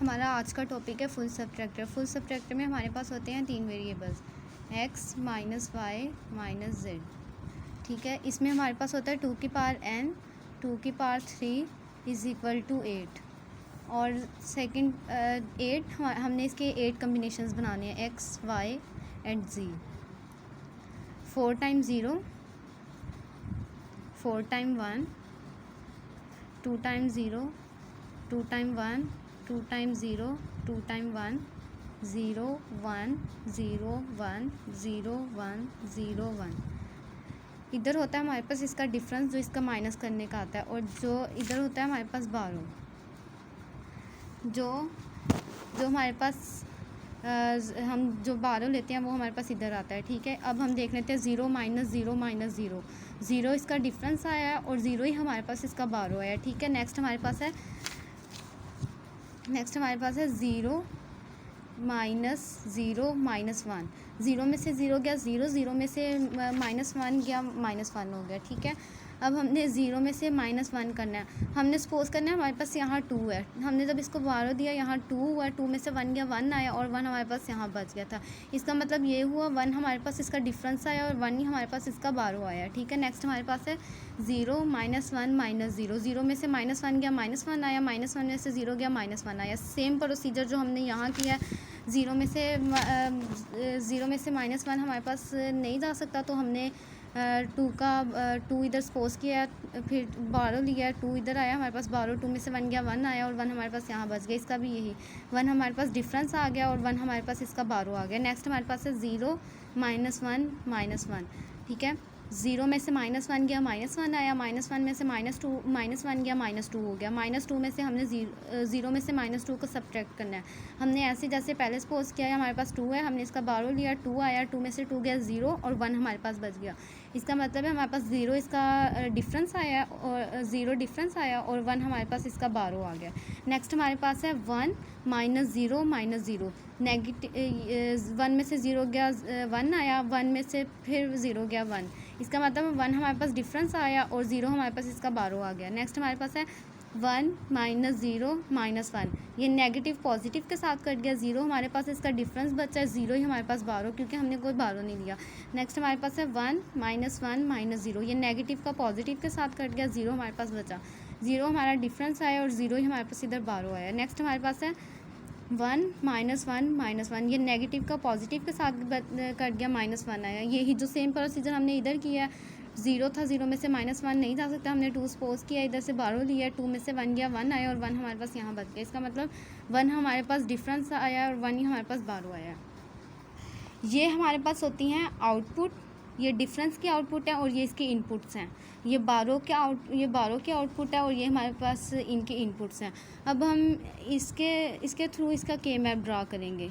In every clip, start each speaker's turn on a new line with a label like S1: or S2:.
S1: हमारा आज का टॉपिक है फुल सबट्रैक्टर। फुल सबट्रैक्टर में हमारे पास होते हैं तीन variables x minus y minus z. ठीक है, इसमें हमारे पास होता है 2 की पावर n, 2 की पावर 3 इज़ इक्वल टू 8। और सेकंड 8 हमने इसके 8 कम्बिनेशंस बनाने हैं x y and z। 4 time 0, 4 time 1, 2 time 0, 2 time 1, 2 time 0, 2 time 1, 0 1 0 1 0 1 0 1। इधर होता है हमारे पास इसका डिफरेंस जो इसका माइनस करने का आता है, और जो इधर होता है हमारे पास 12 जो हमारे पास हम जो 12 लेते हैं वो हमारे पास इधर आता है। ठीक है, अब हम देख लेते हैं 0 माइनस 0 माइनस 0। 0 इसका डिफरेंस आया है और 0 ही हमारे पास इसका 12 आया है। ठीक है, नेक्स्ट हमारे पास है 0 माइनस 0 माइनस 1। 0 में से 0 गया 0, 0 में से -1 गया -1 हो गया। ठीक है, अब हमने 0 में से -1 करना है। हमने सपोज करना है हमारे पास यहाँ 2 है, हमने जब इसको 12 दिया यहाँ 2 हुआ, 2 में से 1 गया 1 आया और 1 हमारे पास यहाँ बच गया था। इसका मतलब ये हुआ 1 हमारे पास इसका डिफरेंस आया और 1 ही हमारे पास इसका 12 आया। ठीक है, नेक्स्ट हमारे पास है 0 माइनस 1 माइनस 0। 0 में से -1 गया -1 आया, -1 में से 0 गया -1 आया। सेम प्रोसीजर जो हमने यहाँ किया है। 0 में से -1 हमारे पास नहीं जा सकता, तो हमने 2 इधर सपोज किया है, फिर 12 लिया, 2 इधर आया हमारे पास 12, 2 में से 1 गया 1 आया और 1 हमारे पास यहाँ बच गया। इसका भी यही 1 हमारे पास डिफरेंस आ गया और 1 हमारे पास इसका 12 आ गया। नेक्स्ट हमारे पास है 0 माइनस 1 माइनस 1। ठीक है, 0 में से -1 गया -1 आया, -1 में से -1 गया -2 हो गया। -2 में से हमने 0 में से -2 को सब्ट्रैक्ट करना है। हमने ऐसे जैसे पहले सपोज किया है, हमारे पास 2 है, हमने इसका 12 लिया, 2 आया, 2 में से 2 गया 0 और 1 हमारे पास बच गया। इसका मतलब है हमारे पास 0 इसका डिफरेंस आया और 0 डिफरेंस आया और 1 हमारे पास इसका 12 आ गया। नेक्स्ट हमारे पास है 1 माइनस 0 माइनस 0। नेगेटिव 1 में से 0 गया 1 आया, 1 में से फिर 0 गया 1। इसका मतलब 1 हमारे पास डिफरेंस आया और 0 हमारे पास इसका 12 आ गया। नेक्स्ट हमारे पास है 1 माइनस 0 माइनस 1। ये नेगेटिव पॉजिटिव के साथ कट गया। 0 हमारे पास इसका डिफरेंस बचा है, 0 ही हमारे पास 12 क्योंकि हमने कोई 12 नहीं लिया। नेक्स्ट हमारे पास है 1 माइनस 1 माइनस 0। ये नेगेटिव का पॉजिटिव के साथ कट गया, 0 हमारे पास बचा। 0 हमारा डिफरेंस आया और 0 ही हमारे पास इधर 12 आया। नेक्स्ट हमारे पास है 1 माइनस 1 माइनस 1। ये नेगेटिव का पॉजिटिव के साथ कट गया, -1 आया। यही जो सेम प्रोसीजर हमने इधर किया है। 0 था, 0 में से -1 नहीं जा सकता, हमने 2 सपोज किया, इधर से 12 लिया, 2 में से 1 गया 1 आया और 1 हमारे पास यहाँ बच गया। इसका मतलब 1 हमारे पास डिफरेंस आया और 1 ही हमारे पास 12 आया। ये हमारे पास होती हैं आउटपुट, ये डिफरेंस की आउटपुट है और ये इसके इनपुट्स हैं। ये 12 के आउटपुट है और ये हमारे पास इनके इनपुट्स हैं। अब हम इसके थ्रू इसका के मैप ड्रा करेंगे।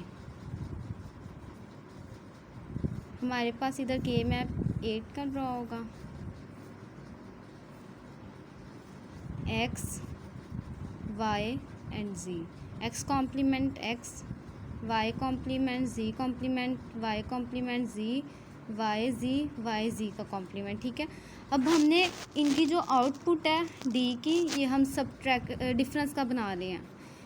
S1: हमारे पास इधर के मैप 8 का ड्रा होगा। x y and z, x complement x, y complement z complement y complement z, y z का कॉम्प्लीमेंट। ठीक है, अब हमने इनकी जो आउटपुट है d की, ये हम डिफरेंस का बना रहे हैं।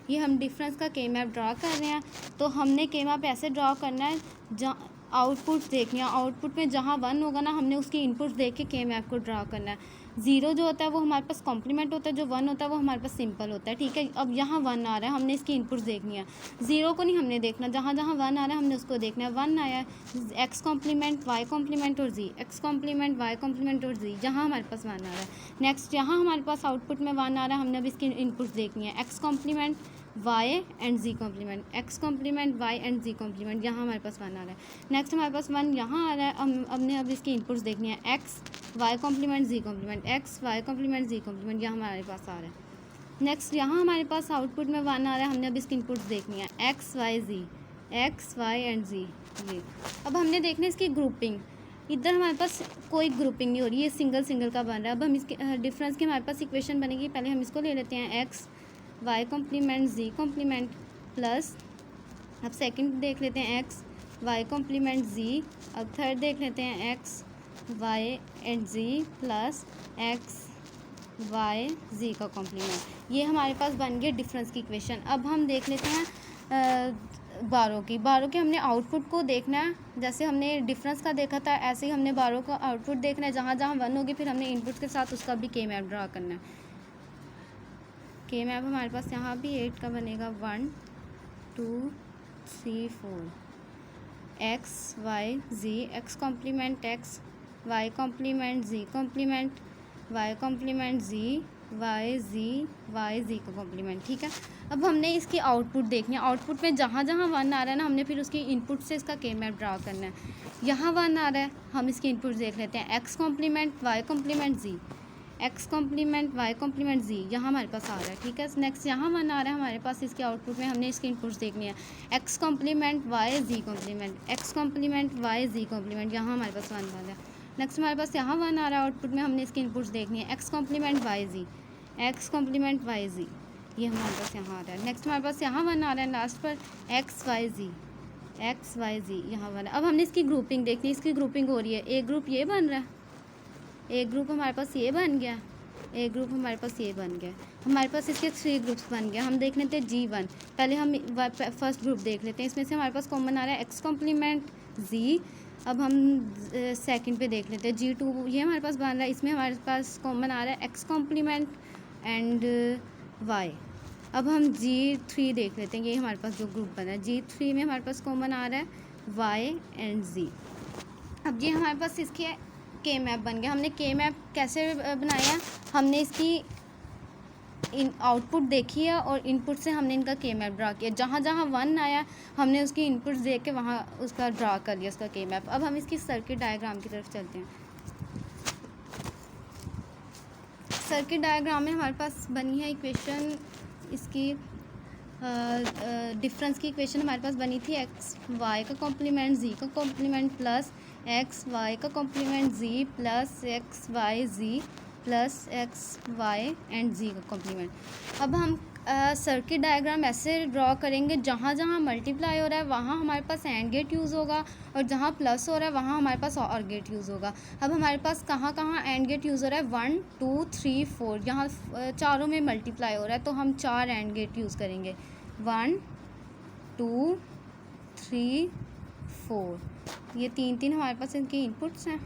S1: ये हम डिफरेंस का के मैप ड्रा कर रहे हैं। तो हमने के मैप ऐसे ड्रा करना है जहाँ आउटपुट देखनी है, आउटपुट में जहाँ 1 होगा ना, हमने उसकी इनपुट्स देख के के मैप को ड्रा करना है। 0 जो होता है वो हमारे पास कॉम्प्लीमेंट होता है, जो 1 होता है वो हमारे पास सिंपल होता है। ठीक है, अब यहाँ 1 आ रहा है, हमने इसकी इनपुट्स देखनी है। 0 को नहीं हमने देखना, जहाँ जहाँ 1 आ रहा है हमने उसको देखना है। 1 आया, x कॉम्प्लीमेंट y कॉम्प्लीमेंट और z, x complement y complement और z, जहाँ हमारे पास 1 आ रहा है। नेक्स्ट यहाँ हमारे पास आउटपुट में 1 आ रहा है, हमने अब इसकी इनपुट्स देखनी है। x complement y and z complement, x complement y and z complement, यहाँ हमारे पास 1 आ रहा है। नेक्स्ट हमारे पास 1 यहाँ आ रहा है, हमने अब इसकी इनपुट्स देखनी है। x y complement z complement, x y complement z complement, यहाँ हमारे पास आ रहा है। नेक्स्ट यहाँ हमारे पास आउटपुट में 1 आ रहा है, हमने अब इसकी इनपुट्स देखनी है। x y एंड z ये। अब हमने देखना है इसकी ग्रुपिंग। इधर हमारे पास कोई ग्रुपिंग नहीं हो रही है, सिंगल का बन रहा है। अब हम इसके डिफरेंस की हमारे पास इक्वेशन बनेगी। पहले हम इसको ले लेते हैं, x y complement z complement plus, अब सेकंड देख लेते हैं x y कॉम्प्लीमेंट z, अब थर्ड देख लेते हैं x y and z plus x y z का कॉम्प्लीमेंट। ये हमारे पास बन गया डिफरेंस की इक्वेशन। अब हम देख लेते हैं बारों की। बारों के हमने आउटपुट को देखना है, जैसे हमने डिफरेंस का देखा था ऐसे ही हमने बारों का आउटपुट देखना है। जहाँ जहाँ 1 होगी फिर हमने इनपुट के साथ उसका भी के मैप ड्रा करना है। के मैप हमारे पास यहाँ भी 8 का बनेगा, 1 2 3 4 x y z, x complement x, y complement z complement, y complement z, y z का कॉम्प्लीमेंट। ठीक है, अब हमने इसकी आउटपुट देखनी है। आउटपुट में जहाँ जहाँ 1 आ रहा है ना, हमने फिर उसकी इनपुट से इसका के मैप ड्रा करना है। यहाँ 1 आ रहा है, हम इसकी इनपुट देख लेते हैं। एक्स कॉम्प्लीमेंट वाई कॉम्प्लीमेंट जी, एक्स कॉम्प्लीमेंट वाई कॉम्प्लीमेंट जी, यहाँ हमारे पास आ रहा है। ठीक है, नेक्स्ट यहाँ 1 आ रहा है हमारे पास, इसके आउटपुट में हमने इसकी इनपुट्स देखनी है। एक्स कॉम्प्लीमेंट वाई जी कॉम्प्लीमेंट, एक्स कॉम्प्लीमेंट वाई जी कॉम्प्लीमेंट, यहाँ हमारे पास 1 आ रहा है। नेक्स्ट हमारे पास यहाँ 1 आ रहा है आउटपुट में, हमने इसकी इनपुट्स देखनी है। X complement Y z, x complement Y जी, ये हमारे पास यहाँ आ रहा है। नेक्स्ट हमारे पास यहाँ 1 आ रहा है लास्ट पर, x y z, x y जी, यहाँ 1। अब हमने इसकी ग्रुपिंग देखनी है। इसकी ग्रुपिंग हो रही है, एक ग्रुप ये बन रहा है, एक ग्रुप हमारे पास ये बन गया, एक ग्रुप हमारे पास ये बन गया। हमारे पास इसके 3 ग्रुप्स बन गए। हम देख लेते हैं G1। पहले हम फर्स्ट ग्रुप देख लेते हैं। इसमें से हमारे पास कॉमन आ रहा है एक्स कॉम्प्लीमेंट जी। अब हम सेकंड पे देख लेते हैं G2, ये हमारे पास बन रहा है। इसमें हमारे पास कॉमन आ रहा है एक्स कॉम्प्लीमेंट एंड वाई। अब हम G3 देख लेते हैं, ये हमारे पास जो ग्रुप बना है। G3 में हमारे पास कॉमन आ रहा है वाई एंड जी। अब ये हमारे पास इसकी के मैप बन गया। हमने के मैप कैसे बनाया, हमने इसकी आउटपुट देखी है और इनपुट से हमने इनका के मैप ड्रा किया। जहाँ जहाँ 1 आया हमने उसकी इनपुट्स देख के वहाँ उसका ड्रा कर लिया उसका के मैप। अब हम इसकी सर्किट डायग्राम की तरफ चलते हैं। सर्किट डायग्राम में हमारे पास बनी है इक्वेशन, इसकी डिफरेंस की इक्वेशन हमारे पास बनी थी। एक्स वाई का कॉम्प्लीमेंट जी का कॉम्प्लीमेंट प्लस एक्स वाई का complement z plus x y z plus x y and z का कॉम्प्लीमेंट। अब हम सर्किट डायग्राम ऐसे ड्रॉ करेंगे, जहाँ जहाँ मल्टीप्लाई हो रहा है वहाँ हमारे पास एंड गेट यूज़ होगा और जहाँ प्लस हो रहा है वहाँ हमारे पास और गेट यूज़ होगा। अब हमारे पास कहाँ कहाँ एंड गेट यूज़ हो रहा है, 1 2 3 4, यहाँ चारों में मल्टीप्लाई हो रहा है तो हम 4 एंड गेट यूज़ करेंगे। 1 2 3 4, ये 3 हमारे पास इनके इनपुट्स हैं।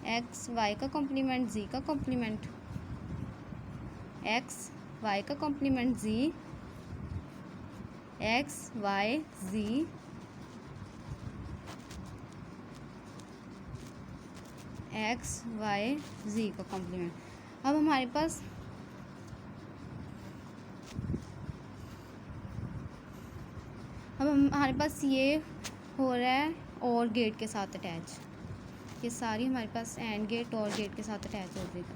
S1: एक्स वाई का कॉम्प्लीमेंट जी का कॉम्प्लीमेंट, एक्स वाई का कॉम्प्लीमेंट जी, x y z, x y z का कॉम्प्लीमेंट। अब हमारे पास ये हो रहा है और गेट के साथ अटैच, ये सारी हमारे पास एंड गेट और गेट के साथ अटैच हो जाएगा।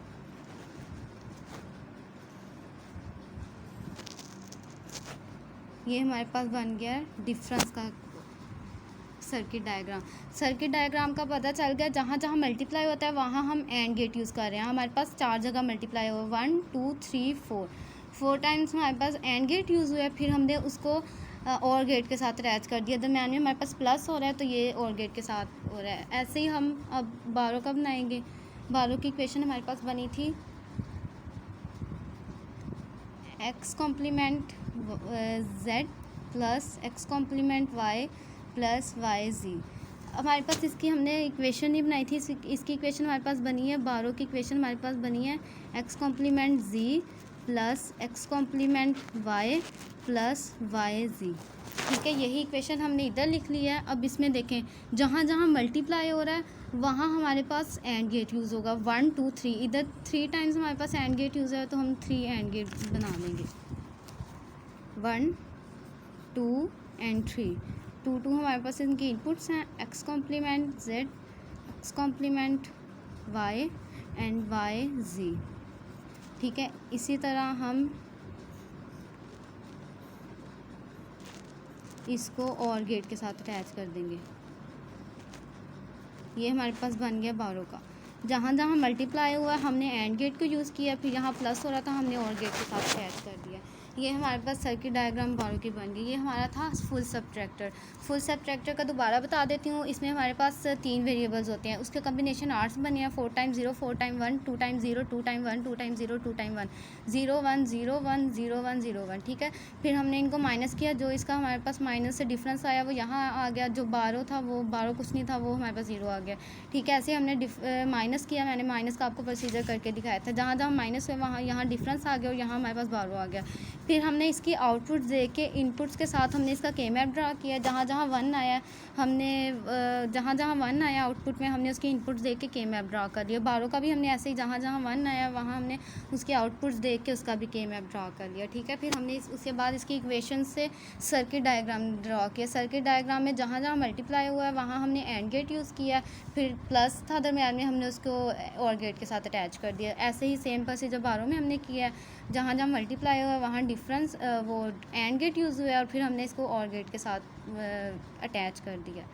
S1: ये हमारे पास बन गया डिफरेंस का सर्किट डायग्राम। सर्किट डायग्राम का पता चल गया, जहाँ जहाँ मल्टीप्लाई होता है वहाँ हम एंड गेट यूज़ कर रहे हैं। हमारे पास 4 जगह मल्टीप्लाई हुआ, 1 2 3 4 टाइम्स हमारे पास एंड गेट यूज़ हुआ है। फिर हमने उसको और गेट के साथ अटैच कर दिया। दरम्यान में हमारे पास प्लस हो रहा है तो ये और गेट के साथ हो रहा है। ऐसे ही हम अब बारों का बनाएंगे। बारों की इक्वेशन हमारे पास बनी थी x complement z plus x complement y plus y z. हमारे पास इसकी हमने इक्वेशन नहीं बनाई थी, इसकी इक्वेशन हमारे पास बनी है। बारों की इक्वेशन हमारे पास बनी है x complement z plus x complement y plus y z. ठीक है, यही इक्वेशन हमने इधर लिख ली है। अब इसमें देखें, जहाँ जहाँ मल्टीप्लाई हो रहा है वहाँ हमारे पास एंड गेट यूज़ होगा। 1 2 3, इधर 3 टाइम्स हमारे पास एंड गेट यूज़ है तो हम 3 एंड गेट बना देंगे। 1 2 एंड 3, 2 2 हमारे पास इनके इनपुट्स हैं। X complement z, x complement y and y z. ठीक है, इसी तरह हम इसको और गेट के साथ अटैच कर देंगे। ये हमारे पास बन गया बारों का। जहाँ जहाँ मल्टीप्लाई हुआ हमने एंड गेट को यूज़ किया, फिर यहाँ प्लस हो रहा था हमने और गेट के साथ अटैच कर दिया। ये हमारे पास सर्किट डायग्राम बारो की बन गई। ये हमारा था फुल सबट्रैक्टर। फुल सबट्रैक्टर का दोबारा बता देती हूँ। इसमें हमारे पास 3 वेरिएबल्स होते हैं, उसके कम्बिनेशन आर्ट्स बने हैं 4 time 0 4 time 1 2 time 0 2 time 1 2 time 0 2 time 1 0 1 0 1 0 1 0 1, ठीक है। फिर हमने इनको माइनस किया, जो इसका हमारे पास माइनस से डिफरेंस आया वो यहाँ आ गया, जो बारो था वो बारो कुछ नहीं था, वो हमारे पास 0 आ गया, ठीक है। ऐसे हमने माइनस किया, मैंने माइनस का आपको प्रोसीजर करके दिखाया था। जहाँ जहाँ माइनस हुए वहाँ यहाँ डिफरेंस आ गया और यहाँ हमारे पास बारो आ गया। फिर हमने इसकी आउटपुट्स दे के इनपुट्स के साथ हमने इसका के मैप ड्रा किया। जहाँ जहाँ 1 आया हमने जहाँ जहाँ 1 आया आउटपुट में हमने उसकी इनपुट्स दे के मैप ड्रा कर लिया। बारो का भी हमने ऐसे ही जहाँ जहाँ 1 आया वहाँ हमने उसके आउटपुट्स देख के उसका भी के मैप ड्रा कर लिया, ठीक है। फिर हमने उसके बाद इसकी इक्वेशन से सर्किट डायग्राम ड्रा किया। सर्किट डायग्राम में जहाँ जहाँ मल्टीप्लाई हुआ है वहाँ हमने एंड गेट यूज़ किया। फिर प्लस था दरम्यान में, हमने उसको और गेट के साथ अटैच कर दिया। ऐसे ही सेम प्रोसीजर बारो में हमने किया है। जहाँ जहाँ मल्टीप्लाई हुआ है वहाँ डिफरेंस वो एंड गेट यूज़ हुआ है और फिर हमने इसको और गेट के साथ अटैच कर दिया।